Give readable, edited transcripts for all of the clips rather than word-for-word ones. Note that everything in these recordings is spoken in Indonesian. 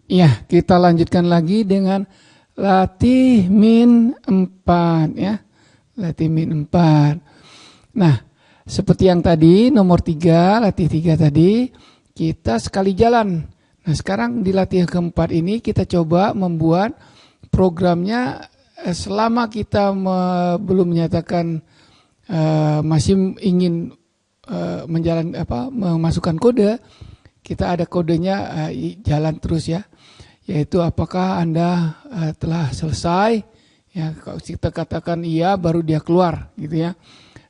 Ya, kita lanjutkan lagi dengan latih min 4 ya. Latih min 4. Nah, seperti yang tadi nomor 3, latih 3 tadi, kita sekali jalan. Nah, sekarang di latih keempat ini kita coba membuat programnya selama kita belum menyatakan masih ingin memasukkan kode, kita ada kodenya jalan terus ya. Yaitu apakah Anda telah selesai, ya kalau kita katakan iya baru dia keluar gitu ya.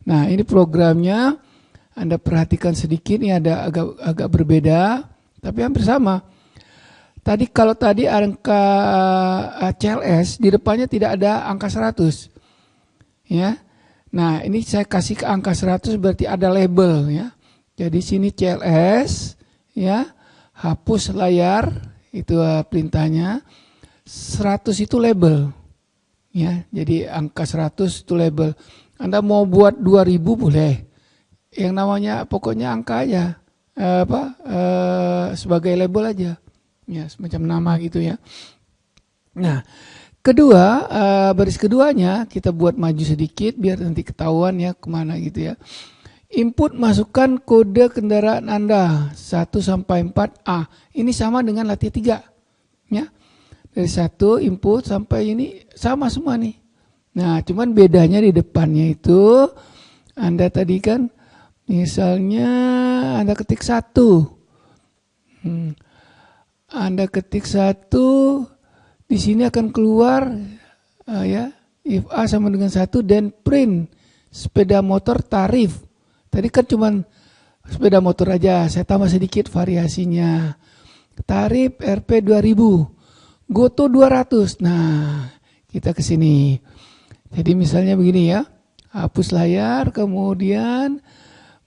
Nah ini programnya Anda perhatikan sedikit, ini ada agak berbeda tapi hampir sama. Kalau tadi angka CLS di depannya tidak ada angka 100 ya. Nah ini saya kasih ke angka 100 berarti ada label ya. Jadi sini CLS ya, hapus layar. Itu perintahnya. 100 itu label ya, jadi angka 100 itu label. Anda mau buat 2000 boleh, yang namanya pokoknya angka aja, sebagai label aja ya, semacam nama gitu ya. Nah kedua, baris keduanya kita buat maju sedikit biar nanti ketahuan ya kemana gitu ya. Input masukkan kode kendaraan Anda 1 sampai 4A. Ini sama dengan latih 3. Ya. Dari 1 input sampai ini sama semua nih. Nah, cuman bedanya di depannya itu Anda tadi kan misalnya Anda ketik 1. Anda ketik 1, di sini akan keluar ya, if A sama dengan 1 dan print sepeda motor tarif. Tadi kan cuma sepeda motor aja, saya tambah sedikit variasinya. Tarif Rp 2000, Goto 200. Nah, kita ke sini. Jadi misalnya begini ya, hapus layar, kemudian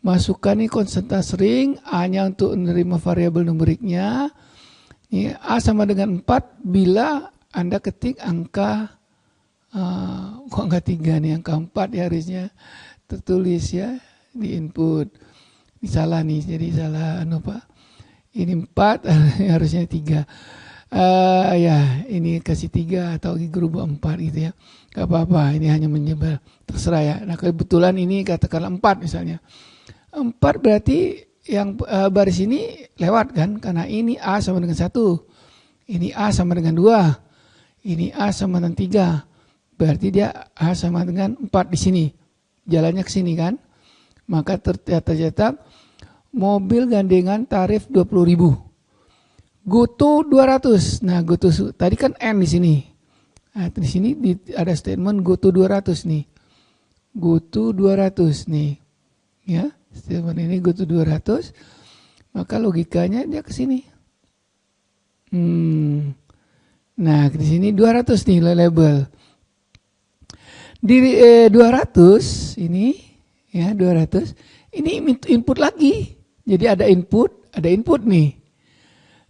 masukkan nih konsentrasi ring, A-nya untuk menerima variabel numeriknya. Ini A sama dengan 4 bila Anda ketik angka, kok angka 3 nih, angka 4 ya harusnya tertulis ya. Di input ini salah nih, jadi salah ini 4 harusnya 3 ya ini kasih 3 atau berubah 4 gitu ya, gak apa-apa, ini hanya menyebar, terserah ya. Nah kebetulan ini katakanlah 4 misalnya 4 berarti yang baris ini lewat kan, karena ini A sama dengan 1, ini A sama dengan 2, ini A sama dengan 3, berarti dia A sama dengan 4 di sini, jalannya ke sini kan. Maka tercatat mobil gandengan tarif 20.000. Goto 200. Nah, Goto tadi kan N di sini. Nah, di sini ada statement Goto 200 nih. Goto 200 nih. Ya, statement ini Goto 200. Maka logikanya dia ke sini. Nah, di sini 200 nih label. Di 200 ini ya 200 ini input lagi, jadi ada input nih.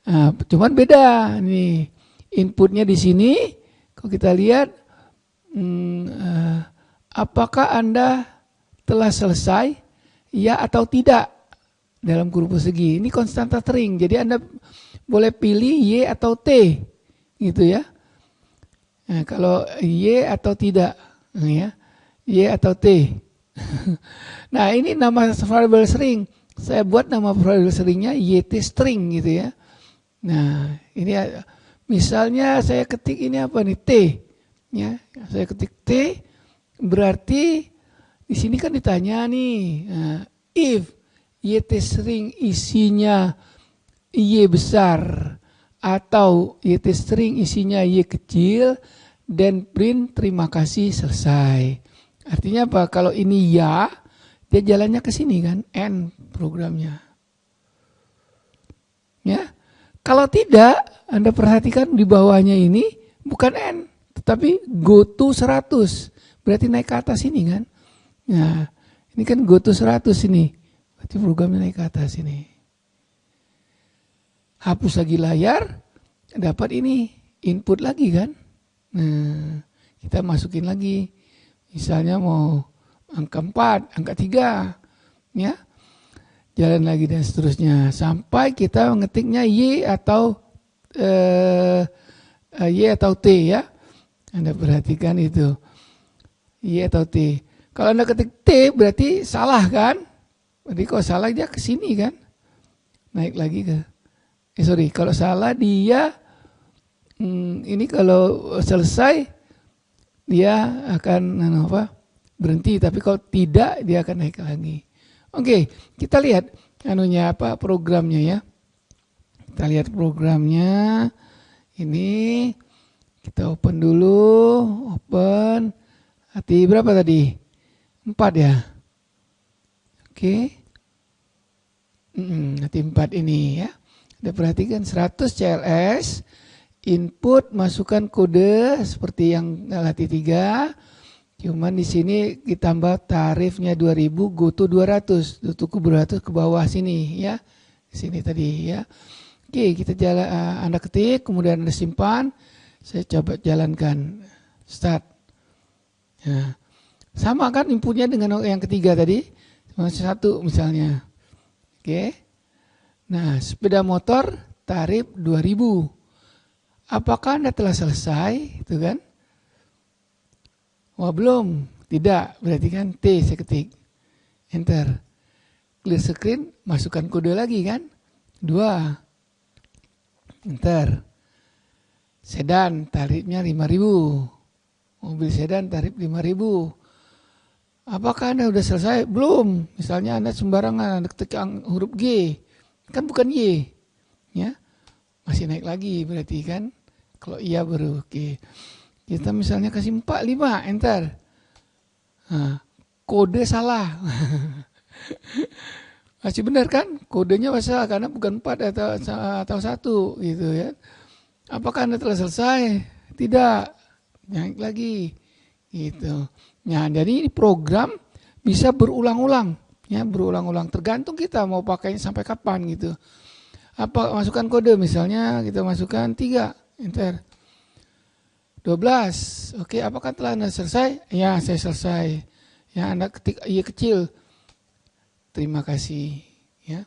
Nah, cuman beda nih inputnya di sini. Kalau kita lihat apakah Anda telah selesai ya atau tidak dalam kurung persegi. Ini konstanta string, jadi Anda boleh pilih Y atau T gitu ya. Nah, kalau Y atau tidak ya, Y atau T. Nah ini nama variable string, saya buat nama variable stringnya yt string gitu ya. Nah ini misalnya saya ketik ini apa nih, T ya, saya ketik T, berarti di sini kan ditanya nih, if yt string isinya y besar atau yt string isinya y kecil, dan print terima kasih selesai. Artinya apa? Kalau ini ya, dia jalannya ke sini kan, N programnya. Ya. Kalau tidak, Anda perhatikan di bawahnya ini bukan N, tetapi go to 100. Berarti naik ke atas ini kan. Nah, ini kan go to 100 ini. Berarti programnya naik ke atas ini. Hapus lagi layar, dapat ini input lagi kan. Nah, kita masukin lagi. Misalnya mau angka 4, angka 3, ya, jalan lagi dan seterusnya. Sampai kita mengetiknya Y atau Y atau T ya. Anda perhatikan itu. Y atau T. Kalau Anda ketik T berarti salah kan? Berarti kalau salah dia ke sini kan? Naik lagi ke. Kalau salah dia ini kalau selesai dia akan berhenti, tapi kalau tidak dia akan naik lagi. Oke, kita lihat programnya ya. Kita lihat programnya. Ini kita open dulu, open. Hati berapa tadi? 4 ya. Oke. Hati 4 ini ya. Anda perhatikan 100 CLS, input masukkan kode seperti yang hati 3. Cuman di sini ditambah tarifnya 2000, GoTo 200, GoTo 200 ke bawah sini ya. Sini tadi ya. Oke, kita jalan, Anda ketik, kemudian Anda simpan. Saya coba jalankan. Start. Nah, sama kan inputnya dengan yang ketiga tadi? Cuma 1 misalnya. Oke. Nah, sepeda motor tarif 2000. Apakah Anda telah selesai? Itu kan? Wah, belum. Tidak. Berarti kan T saya ketik. Enter. Clear screen, masukkan kode lagi kan? 2. Enter. Sedan tarifnya 5000. Mobil sedan tarif 5000. Apakah Anda sudah selesai? Belum. Misalnya Anda sembarangan, Anda ketik huruf G. Kan bukan Y. Ya. Masih naik lagi berarti kan. Kalau iya baru oke. Kita misalnya kasih 4, 5, enter. Nah, kode salah. Masih benar kan? Kodenya salah karena bukan 4 atau 1 gitu ya. Apakah Anda telah selesai? Tidak. Naik lagi. Gitu. Nah, jadi ini program bisa berulang-ulang. Ya, berulang-ulang. Tergantung kita mau pakainya sampai kapan gitu. Masukkan kode misalnya kita masukkan 3, enter. 12. Oke, apakah telah Anda selesai? Ya, saya selesai. Ya, Anda ketik Y kecil. Terima kasih. Ya.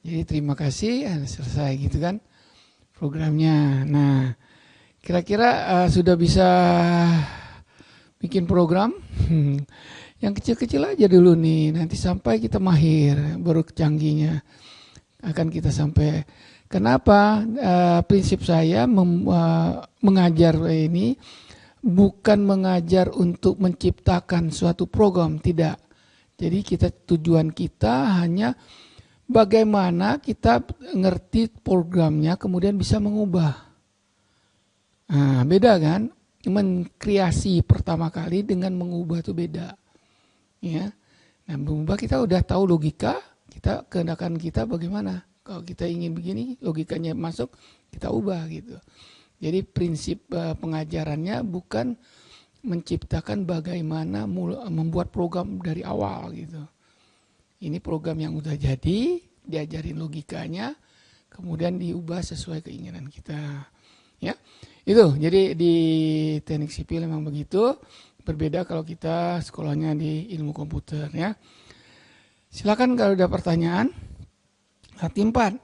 Jadi terima kasih, Anda selesai gitu kan programnya. Nah, kira-kira sudah bisa bikin program? Yang kecil-kecil aja dulu nih, nanti sampai kita mahir, baru canggihnya akan kita sampai. Kenapa? Prinsip saya mengajar ini bukan mengajar untuk menciptakan suatu program, tidak. Jadi tujuan kita hanya bagaimana kita ngerti programnya, kemudian bisa mengubah. Nah, beda kan? Mengkreasi pertama kali dengan mengubah itu beda. Ya, nah mengubah kita udah tahu logika, kita kehendakan kita bagaimana. Kalau kita ingin begini, logikanya masuk, kita ubah gitu. Jadi prinsip pengajarannya bukan menciptakan bagaimana membuat program dari awal gitu. Ini program yang udah jadi, diajarin logikanya, kemudian diubah sesuai keinginan kita. Ya, itu. Jadi di teknik sipil memang begitu. Berbeda kalau kita sekolahnya di ilmu komputer ya. Silakan kalau ada pertanyaan. Hati 4.